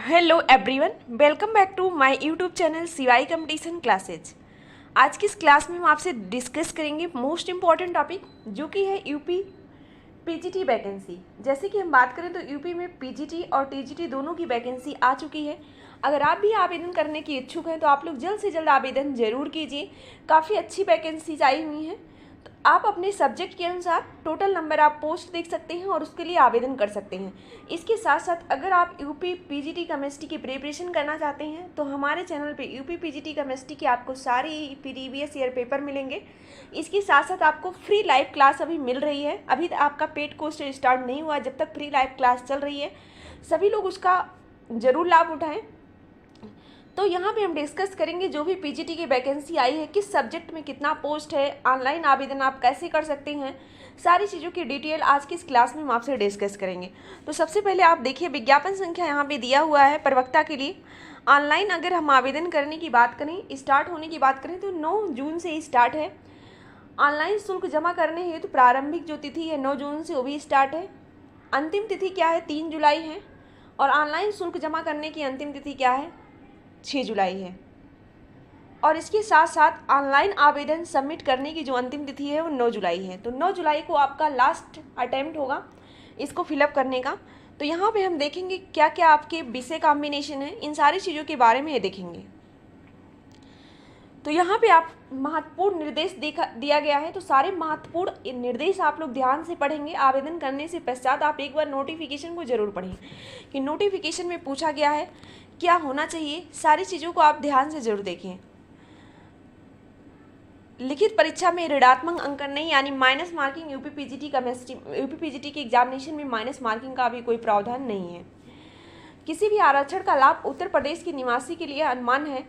Hello everyone, welcome back to my YouTube channel सिवाई competition classes. आज की इस क्लास में हम आपसे डिस्कस करेंगे मोस्ट इम्पॉर्टेंट टॉपिक जो कि है यूपी पीजीटी वैकेंसी। जैसे कि हम बात करें तो यूपी में पीजीटी और टीजीटी दोनों की वैकेंसी आ चुकी है। अगर आप भी आवेदन करने की इच्छुक हैं तो आप लोग जल्द से जल्द आवेदन ज़रूर कीजिए। काफ़ी अच्छी वैकेंसीज आई हुई हैं, तो आप अपने सब्जेक्ट के अनुसार टोटल नंबर आप पोस्ट देख सकते हैं और उसके लिए आवेदन कर सकते हैं। इसके साथ साथ अगर आप यूपी पीजीटी केमिस्ट्री की प्रिपरेशन करना चाहते हैं तो हमारे चैनल पे यूपी पीजीटी केमिस्ट्री की आपको सारी प्रीवियस ईयर पेपर मिलेंगे। इसके साथ साथ आपको फ्री लाइव क्लास अभी मिल रही है। अभी आपका पेड कोर्स स्टार्ट नहीं हुआ, जब तक फ्री लाइव क्लास चल रही है सभी लोग उसका ज़रूर लाभ उठाएं। तो यहाँ पे हम डिस्कस करेंगे जो भी पीजीटी की वैकेंसी आई है, किस सब्जेक्ट में कितना पोस्ट है, ऑनलाइन आवेदन आप कैसे कर सकते हैं, सारी चीज़ों की डिटेल आज की इस क्लास में हम आपसे डिस्कस करेंगे। तो सबसे पहले आप देखिए विज्ञापन संख्या यहाँ पे दिया हुआ है प्रवक्ता के लिए। ऑनलाइन अगर हम आवेदन करने की बात करें, स्टार्ट होने की बात करें तो 9 जून से ही स्टार्ट है। ऑनलाइन शुल्क जमा करने हेतु प्रारंभिक जो तिथि है 9 जून से वो भी स्टार्ट है। अंतिम तिथि क्या है, 3 जुलाई है। और ऑनलाइन शुल्क जमा करने की अंतिम तिथि क्या है, 6 जुलाई है। और इसके साथ साथ ऑनलाइन आवेदन सबमिट करने की जो अंतिम तिथि है वो 9 जुलाई है। तो 9 जुलाई को आपका लास्ट अटेम्प्ट होगा इसको फिलअप करने का। तो यहाँ पे हम देखेंगे क्या क्या आपके विषय कॉम्बिनेशन है, इन सारी चीज़ों के बारे में देखेंगे। तो यहाँ पे आप महत्वपूर्ण निर्देश दिया गया है, तो सारे महत्वपूर्ण निर्देश आप लोग ध्यान से पढ़ेंगे। आवेदन करने से पश्चात आप एक बार नोटिफिकेशन को जरूर पढ़ें कि नोटिफिकेशन में पूछा गया है क्या होना चाहिए, सारी चीज़ों को आप ध्यान से जरूर देखें। लिखित परीक्षा में ऋणात्मक अंकन नहीं, यानी माइनस मार्किंग यूपी पीजीटी की एग्जामिनेशन में माइनस मार्किंग का भी कोई प्रावधान नहीं है। किसी भी आरक्षण का लाभ उत्तर प्रदेश के निवासी के लिए अनुमान है।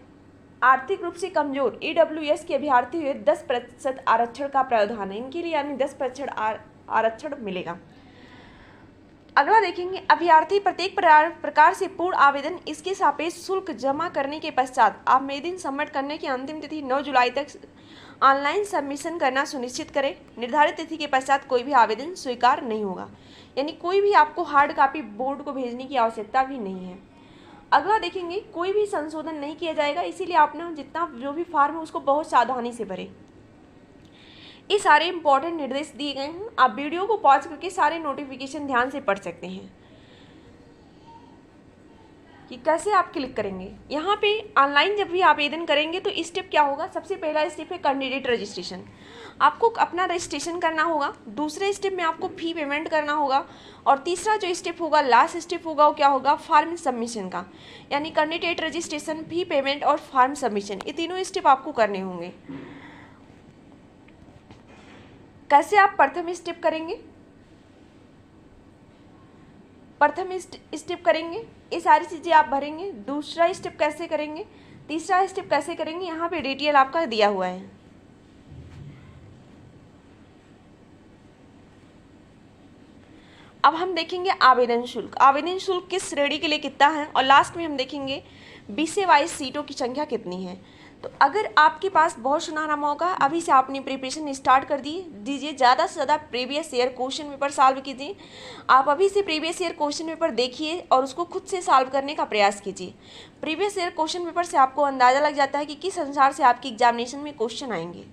आर्थिक रूप से कमजोर ईडब्ल्यूएस के अभ्यर्थी हुए 10% आरक्षण का प्रावधान है इनके लिए, यानी 10% आरक्षण मिलेगा। अगला देखेंगे अभ्यर्थी प्रत्येक प्रकार से पूर्ण आवेदन इसके सापेक्ष शुल्क जमा करने के पश्चात आवेदन सबमिट करने की अंतिम तिथि 9 जुलाई तक ऑनलाइन सबमिशन करना सुनिश्चित करें। निर्धारित तिथि के पश्चात कोई भी आवेदन स्वीकार नहीं होगा, यानी कोई भी आपको हार्ड कॉपी बोर्ड को भेजने की आवश्यकता भी नहीं है। अगला देखेंगे कोई भी संशोधन नहीं किया जाएगा, इसीलिए आपने जितना जो भी फॉर्म है उसको बहुत सावधानी से भरें। ये सारे इंपॉर्टेंट निर्देश दिए गए हैं, आप वीडियो को पॉज करके सारे नोटिफिकेशन ध्यान से पढ़ सकते हैं कि कैसे आप क्लिक करेंगे। यहाँ पे ऑनलाइन जब भी आवेदन करेंगे तो स्टेप क्या होगा, सबसे पहला स्टेप है कैंडिडेट रजिस्ट्रेशन। आपको अपना रजिस्ट्रेशन करना होगा। दूसरे स्टेप में आपको फी पेमेंट करना होगा। और तीसरा जो स्टेप होगा, लास्ट स्टेप होगा, वो क्या होगा, फॉर्म सबमिशन का, यानी कैंडिडेट रजिस्ट्रेशन, फी पेमेंट और फॉर्म सबमिशन, ये तीनों स्टेप आपको करने होंगे। कैसे आप प्रथम स्टेप करेंगे, प्रथम स्टेप करेंगे, ये सारी चीज़ें आप भरेंगे। दूसरा स्टेप कैसे करेंगे, तीसरा स्टेप कैसे करेंगे, यहाँ पे डिटेल आपका दिया हुआ है। अब हम देखेंगे आवेदन शुल्क। आवेदन शुल्क किस श्रेणी के लिए कितना है, और लास्ट में हम देखेंगे विषय वाइज सीटों की संख्या कितनी है। तो अगर आपके पास बहुत सुनहरा मौका, अभी से आपने प्रिपरेशन स्टार्ट कर दीजिए। ज़्यादा से ज़्यादा previous year question paper solve कीजिए। आप अभी से प्रीवियस ईयर क्वेश्चन पेपर देखिए और उसको खुद से सॉल्व करने का प्रयास कीजिए। प्रीवियस ईयर क्वेश्चन पेपर से आपको अंदाज़ा लग जाता है कि किस अनुसार से आपकी एग्जामिनेशन में क्वेश्चन आएंगे।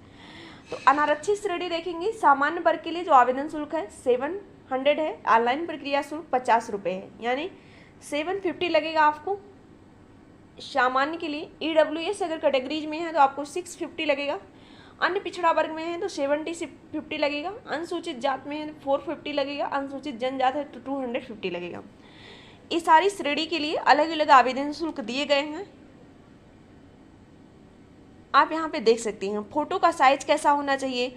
तो अनारक्षित श्रेणी देखेंगे, सामान्य वर्ग के लिए जो आवेदन शुल्क है 700 है, ऑनलाइन प्रक्रिया शुल्क 50 रुपये है, यानी 750 लगेगा आपको सामान्य के लिए। ईडब्ल्यूएस अगर कैटेगरीज में है तो आपको 650 लगेगा। अन्य पिछड़ा वर्ग में है तो 70 से 50 लगेगा। अनुसूचित जात में है तो 450 लगेगा। अनुसूचित जनजात है तो 250 लगेगा। इस सारी श्रेणी के लिए अलग अलग आवेदन शुल्क दिए गए हैं, आप यहाँ पे देख सकते हैं। फोटो का साइज कैसा होना चाहिए,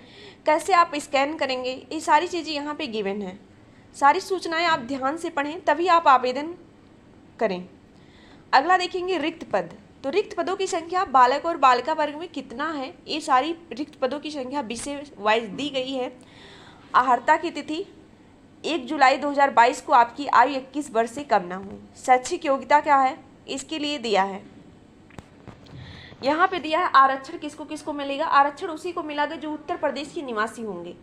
कैसे आप स्कैन करेंगे, ये सारी चीज़ें यहाँ पे गिवन है। सारी सूचनाएं आप ध्यान से पढ़ें तभी आप आवेदन करें। अगला देखेंगे रिक्त पद। तो रिक्त पदों की संख्या बालक और बालिका वर्ग में कितना है, ये सारी रिक्त पदों की संख्या विषय वाइज दी गई है। अर्हता की तिथि 1 जुलाई 2022 को आपकी आयु 21 वर्ष से कम ना हो। शैक्षिक योग्यता क्या है, इसके लिए दिया है, यहाँ पे दिया है। आरक्षण किसको किसको मिलेगा, आरक्षण उसी को मिलेगा जो उत्तर प्रदेश के निवासी होंगे।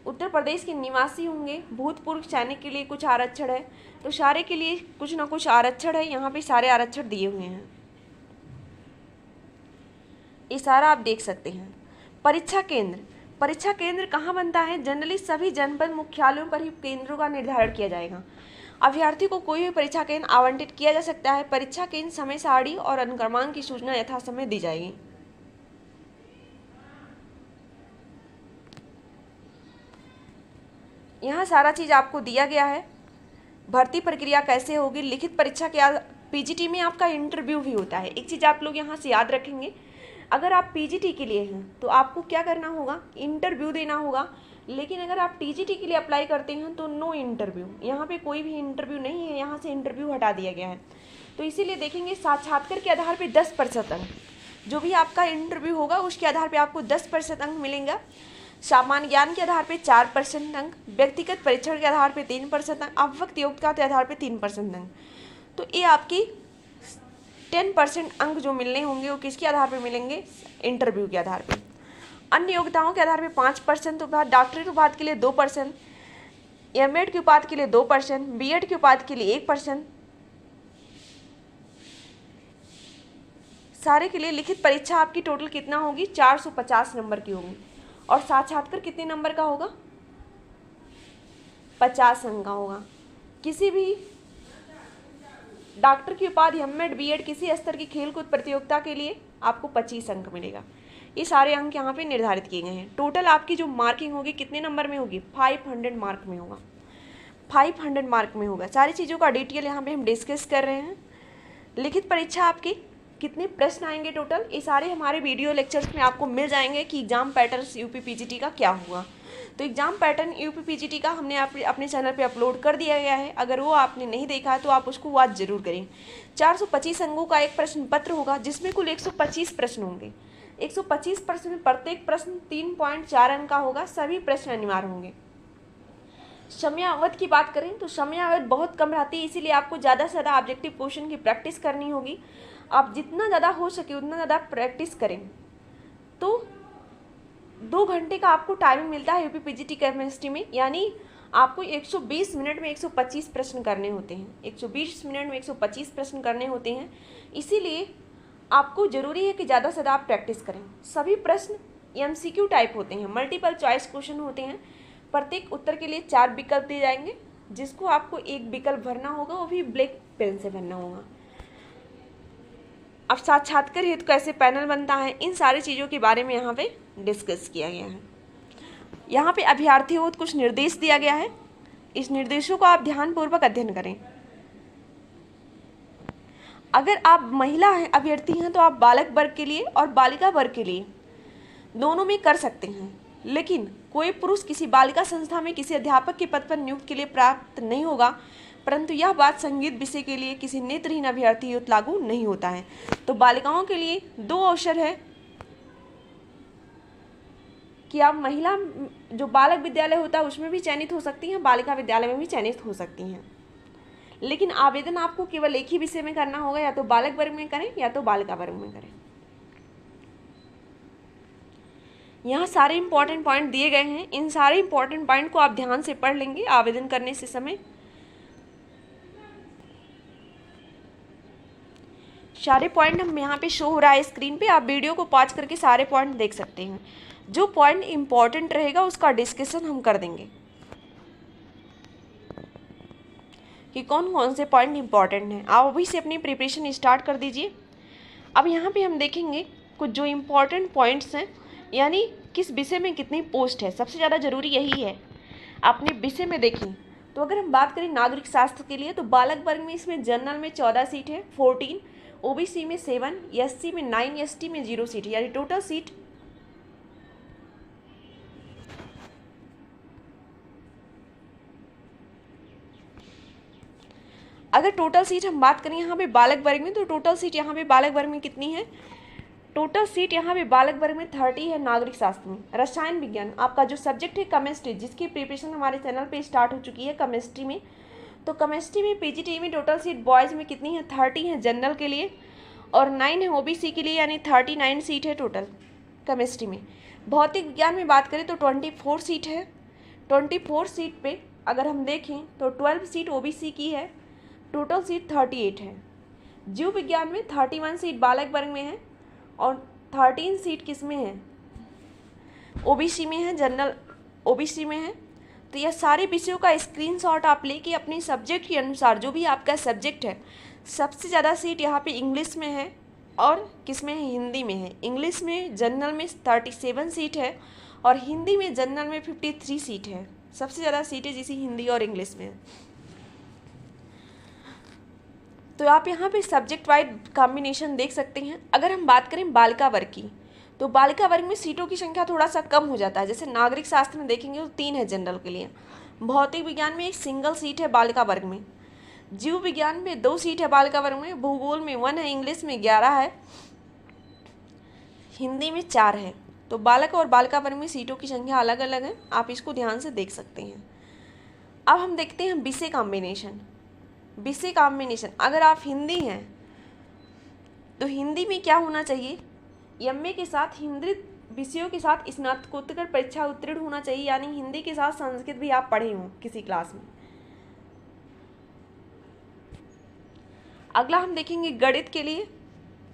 उत्तर प्रदेश के निवासी होंगे, भूतपूर्व सैनिक के लिए कुछ आरक्षण है, तो सारे के लिए कुछ ना कुछ आरक्षण है। यहाँ पे सारे आरक्षण दिए हुए हैं, ये सारा आप देख सकते हैं। परीक्षा केंद्र कहाँ बनता है? जनरली सभी जनपद मुख्यालयों पर ही केंद्रों का निर्धारण किया जाएगा। अभ्यर्थी को कोई भी परीक्षा केंद्र आवंटित किया जा सकता है। परीक्षा केंद्र समय सारणी और अनुक्रमांक की सूचना यथासमय दी जाएगी। यहाँ सारा चीज आपको दिया गया है। भर्ती प्रक्रिया कैसे होगी, लिखित परीक्षा के पीजीटी में आपका इंटरव्यू भी होता है। एक चीज आप लोग यहाँ से याद रखेंगे, अगर आप पीजीटी के लिए हैं तो आपको क्या करना होगा? इंटरव्यू देना होगा। लेकिन अगर आप टीजीटी के लिए अप्लाई करते हैं तो नो इंटरव्यू, यहाँ पे कोई भी इंटरव्यू नहीं है, यहाँ से इंटरव्यू हटा दिया गया है। तो इसीलिए देखेंगे साक्षात्कार के आधार पे 10% अंक, जो भी आपका इंटरव्यू होगा उसके आधार पे आपको 10% अंक मिलेंगे। सामान्य ज्ञान के आधार पे 4% अंक, व्यक्तिगत परीक्षण के आधार पे 3% अंक, अव्यक्त योग्यता के आधार पे 3% अंक। तो ये आपकी 10% अंक जो मिलने होंगे वो किसके आधार पे मिलेंगे? इंटरव्यू के आधार पे। अन्य योग्यताओं के आधार पे 5% उपाधि, डॉक्टरेट उपाधि के लिए 2%, एमएड की उपाधि के लिए 2%, बीएड की उपाधि के लिए 1%। सारे के लिए लिखित परीक्षा आपकी टोटल कितना होगी? 450 नंबर की होगी। और साक्षात्कार कितने नंबर का होगा? 50 अंक का होगा। किसी भी डॉक्टर की उपाधि, एमएड, बीएड किसी स्तर की खेलकूद प्रतियोगिता के लिए आपको 25 अंक मिलेगा। ये सारे अंक यहाँ पे निर्धारित किए गए हैं। टोटल आपकी जो मार्किंग होगी कितने नंबर में होगी? 500 मार्क में होगा। 500 मार्क में होगा। सारी चीज़ों का डिटेल यहाँ पे हम डिस्कस कर रहे हैं। लिखित परीक्षा आपकी कितने प्रश्न आएंगे टोटल, ये सारे हमारे वीडियो लेक्चर्स में आपको मिल जाएंगे कि एग्जाम पैटर्न यूपी पीजीटी का क्या हुआ। तो एग्जाम पैटर्न यूपी पीजीटी का हमने अपने चैनल पे अपलोड कर दिया गया है। अगर वो आपने नहीं देखा तो आप उसको वॉच जरूर करें। 425 अंकों का एक प्रश्न पत्र होगा, जिसमें कुल 125 प्रश्न होंगे। 125 प्रश्न में प्रत्येक प्रश्न 3.4 अंक का होगा। सभी प्रश्न अनिवार्य होंगे। समयावधि की बात करें तो समयावधि बहुत कम रहती है, इसीलिए आपको ज़्यादा से ज़्यादा ऑब्जेक्टिव क्वेश्चन की प्रैक्टिस करनी होगी। आप जितना ज़्यादा हो सके उतना ज़्यादा प्रैक्टिस करें। तो 2 घंटे का आपको टाइमिंग मिलता है यूपी पीजीटी केमिस्ट्री में, यानी आपको 120 मिनट में 125 प्रश्न करने होते हैं। 120 मिनट में 125 प्रश्न करने होते हैं, इसीलिए आपको ज़रूरी है कि ज़्यादा से ज़्यादा आप प्रैक्टिस करें। सभी प्रश्न एमसीक्यू टाइप होते हैं, मल्टीपल चॉइस क्वेश्चन होते हैं। प्रत्येक उत्तर के लिए 4 विकल्प दिए जाएंगे, जिसको आपको एक विकल्प भरना होगा, वो भी ब्लैक पेन से भरना होगा। अब साक्षात्कार हेतु कैसे पैनल बनता है, इन सारी चीज़ों के बारे में यहाँ पे डिस्कस किया गया है। यहाँ पे अभ्यर्थियों को कुछ निर्देश दिया गया है, इस निर्देशों को आप ध्यानपूर्वक अध्ययन करें। अगर आप महिला हैं, अभ्यर्थी हैं, तो आप बालक वर्ग के लिए और बालिका वर्ग के लिए दोनों में कर सकते हैं। लेकिन कोई पुरुष किसी बालिका संस्था में किसी अध्यापक के पद पर नियुक्त के लिए प्राप्त नहीं होगा, परंतु यह बात संगीत विषय के लिए किसी नेत्रहीन अभ्यर्थी हेतु लागू नहीं होता है। तो बालिकाओं के लिए 2 अवसर है कि आप महिला जो बालक विद्यालय होता है उसमें भी चयनित हो सकती हैं, बालिका विद्यालय में भी चयनित हो सकती हैं। लेकिन आवेदन आपको केवल एक ही विषय में करना होगा, या तो बालक वर्ग में करें या तो बालिका वर्ग में करें। यहाँ सारे इंपॉर्टेंट पॉइंट दिए गए हैं, इन सारे इंपॉर्टेंट पॉइंट को आप ध्यान से पढ़ लेंगे आवेदन करने से समय। सारे पॉइंट हम यहाँ पे शो हो रहा है स्क्रीन पे, आप वीडियो को पॉज करके सारे पॉइंट देख सकते हैं। जो पॉइंट इंपॉर्टेंट रहेगा उसका डिस्कशन हम कर देंगे कि कौन कौन से पॉइंट इंपॉर्टेंट हैं। आप अभी से अपनी प्रिपरेशन स्टार्ट कर दीजिए। अब यहाँ पे हम देखेंगे कुछ जो इम्पोर्टेंट पॉइंट्स हैं, यानी किस विषय में कितनी पोस्ट है। सबसे ज़्यादा ज़रूरी यही है। आपने विषय में देखें तो अगर हम बात करें नागरिक शास्त्र के लिए, तो बालक वर्ग में इसमें जनरल में 14 सीट है 14, ओबीसी में 7, एससी में 9, एसटी में 0 सीट है, यानी टोटल सीट अगर टोटल सीट हम बात करें यहाँ पे बालक वर्ग में, तो टोटल सीट यहाँ पे बालक वर्ग में कितनी है? टोटल सीट यहाँ पे बालक वर्ग में 30 है नागरिक शास्त्र में। रसायन विज्ञान आपका जो सब्जेक्ट है केमिस्ट्री, जिसकी प्रिपरेशन हमारे चैनल पे स्टार्ट हो चुकी है केमिस्ट्री में, तो केमिस्ट्री में पीजीटी में टोटल सीट बॉयज़ में कितनी है? 30 है जनरल के लिए और 9 है ओबीसी के लिए, यानी 39 सीट है टोटल केमिस्ट्री में। भौतिक विज्ञान में बात करें तो 24 सीट है, 24 सीट पे अगर हम देखें तो 12 सीट ओबीसी की है, टोटल सीट 38 है। जीव विज्ञान में 31 सीट बालक वर्ग में है और 13 सीट किस में है, ओबीसी में है, जनरल ओबीसी में है। तो यह सारे विषयों का स्क्रीनशॉट आप लेके अपने सब्जेक्ट के अनुसार, जो भी आपका सब्जेक्ट है, सबसे ज़्यादा सीट यहाँ पे इंग्लिश में है और किस में है, हिंदी में है। इंग्लिश में जनरल में 37 सीट है और हिंदी में जनरल में 53 सीट है। सबसे ज़्यादा सीटें जिसे हिंदी और इंग्लिश में है। तो आप यहाँ पे सब्जेक्ट वाइज कॉम्बिनेशन देख सकते हैं। अगर हम बात करें बालिका वर्ग की, तो बालिका वर्ग में सीटों की संख्या थोड़ा सा कम हो जाता है। जैसे नागरिक शास्त्र में देखेंगे तो 3 है जनरल के लिए, भौतिक विज्ञान में 1 सिंगल सीट है बालिका वर्ग में, जीव विज्ञान में 2 सीट है बालिका वर्ग में, भूगोल में 1 है, इंग्लिश में 11 है, हिंदी में 4 है। तो बालक और बालिका वर्ग में सीटों की संख्या अलग अलग है, आप इसको ध्यान से देख सकते हैं। अब हम देखते हैं विषय कॉम्बिनेशन। विषय कॉम्बिनेशन, अगर आप हिंदी हैं तो हिंदी में क्या होना चाहिए, एमए के साथ हिंदी विषयों के साथ स्नातकोत्तर परीक्षा उत्तीर्ण होना चाहिए, यानी हिंदी के साथ संस्कृत भी आप पढ़े हों किसी क्लास में। अगला हम देखेंगे गणित के लिए,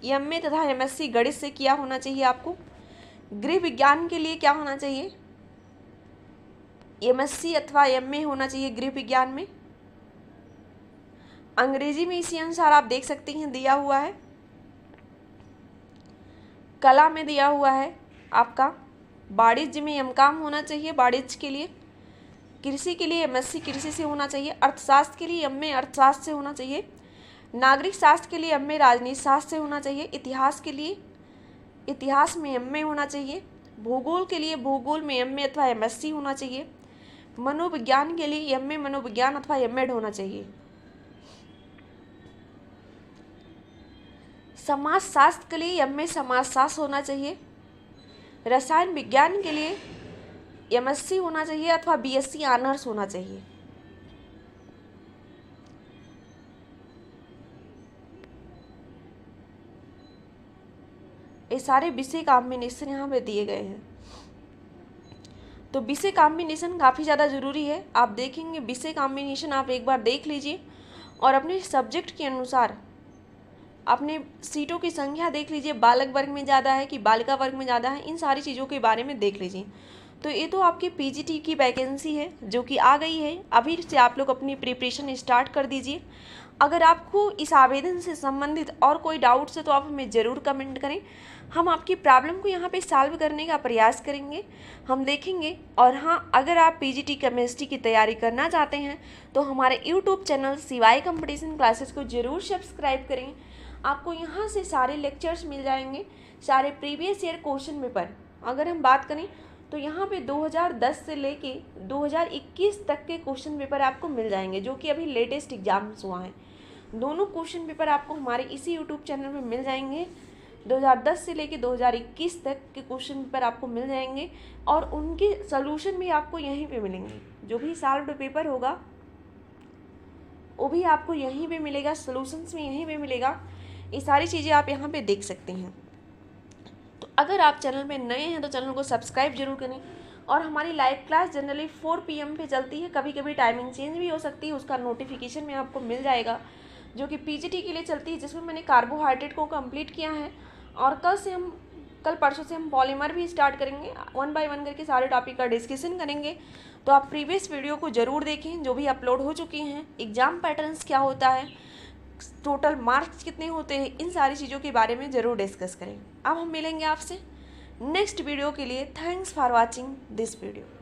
एमए तथा एमएससी गणित से किया होना चाहिए आपको। गृह विज्ञान के लिए क्या होना चाहिए, एमएससी अथवा एमए होना चाहिए गृह विज्ञान में। अंग्रेजी में इसी अनुसार आप देख सकते हैं दिया हुआ है। कला में दिया हुआ है आपका वाणिज्य में एमकॉम होना चाहिए वाणिज्य के लिए। कृषि के लिए एमएससी कृषि से होना चाहिए। अर्थशास्त्र के लिए एमए अर्थशास्त्र से होना चाहिए। नागरिक शास्त्र के लिए एमए राजनीति शास्त्र से होना चाहिए। इतिहास के लिए इतिहास में एमए होना चाहिए। भूगोल के लिए भूगोल में एमए अथवा एमएससी होना चाहिए। मनोविज्ञान के लिए एमए मनोविज्ञान अथवा एमएड होना चाहिए। समाजशास्त्र के लिए एमए समाजशास्त्र होना चाहिए। रसायन विज्ञान के लिए एमएससी होना चाहिए अथवा बीएससी ऑनर्स होना चाहिए। ये सारे विषय कॉम्बिनेशन यहाँ पे दिए गए हैं। तो विषय कॉम्बिनेशन काफ़ी ज़्यादा ज़रूरी है। आप देखेंगे विषय कॉम्बिनेशन आप एक बार देख लीजिए और अपने सब्जेक्ट के अनुसार अपने सीटों की संख्या देख लीजिए, बालक वर्ग में ज़्यादा है कि बालिका वर्ग में ज़्यादा है, इन सारी चीज़ों के बारे में देख लीजिए। तो ये तो आपकी पीजीटी की वैकेंसी है जो कि आ गई है। अभी से आप लोग अपनी प्रिपरेशन स्टार्ट कर दीजिए। अगर आपको इस आवेदन से संबंधित और कोई डाउट्स है तो आप हमें ज़रूर कमेंट करें। हम आपकी प्रॉब्लम को यहाँ पे सॉल्व करने का प्रयास करेंगे, हम देखेंगे। और हाँ, अगर आप पीजीटी केमिस्ट्री की तैयारी करना चाहते हैं तो हमारे यूट्यूब चैनल सिवाई कंपटीशन क्लासेस को ज़रूर सब्सक्राइब करें। आपको यहाँ से सारे लेक्चर्स मिल जाएंगे, सारे प्रीवियस ईयर क्वेश्चन पेपर। अगर हम बात करें तो यहाँ पे 2010 से लेके 2021 तक के क्वेश्चन पेपर आपको मिल जाएंगे, जो कि अभी लेटेस्ट एग्जाम्स हुआ है। दोनों क्वेश्चन पेपर आपको हमारे इसी यूट्यूब चैनल पे मिल जाएंगे। 2010 से लेके 2021 तक के क्वेश्चन पेपर आपको मिल जाएंगे और उनके सॉल्यूशन भी आपको यहीं पे मिलेंगे। जो भी सॉल्व्ड पेपर होगा वो भी आपको यहीं पे मिलेगा, सॉल्यूशंस भी यहीं पे मिलेगा। ये सारी चीज़ें आप यहाँ पे देख सकते हैं। तो अगर आप चैनल में नए हैं तो चैनल को सब्सक्राइब जरूर करें। और हमारी लाइव क्लास जनरली 4 PM पे चलती है, कभी कभी टाइमिंग चेंज भी हो सकती है, उसका नोटिफिकेशन में आपको मिल जाएगा, जो कि पीजीटी के लिए चलती है, जिसमें मैंने कार्बोहाइड्रेट को कंप्लीट किया है। और कल परसों से हम पॉलीमर भी स्टार्ट करेंगे, 1 by 1 करके सारे टॉपिक का डिस्कशन करेंगे। तो आप प्रीवियस वीडियो को ज़रूर देखें जो भी अपलोड हो चुकी हैं। एग्ज़ाम पैटर्न्स क्या होता है, टोटल मार्क्स कितने होते हैं, इन सारी चीज़ों के बारे में ज़रूर डिस्कस करें। अब हम मिलेंगे आपसे नेक्स्ट वीडियो के लिए। Thanks for watching this video.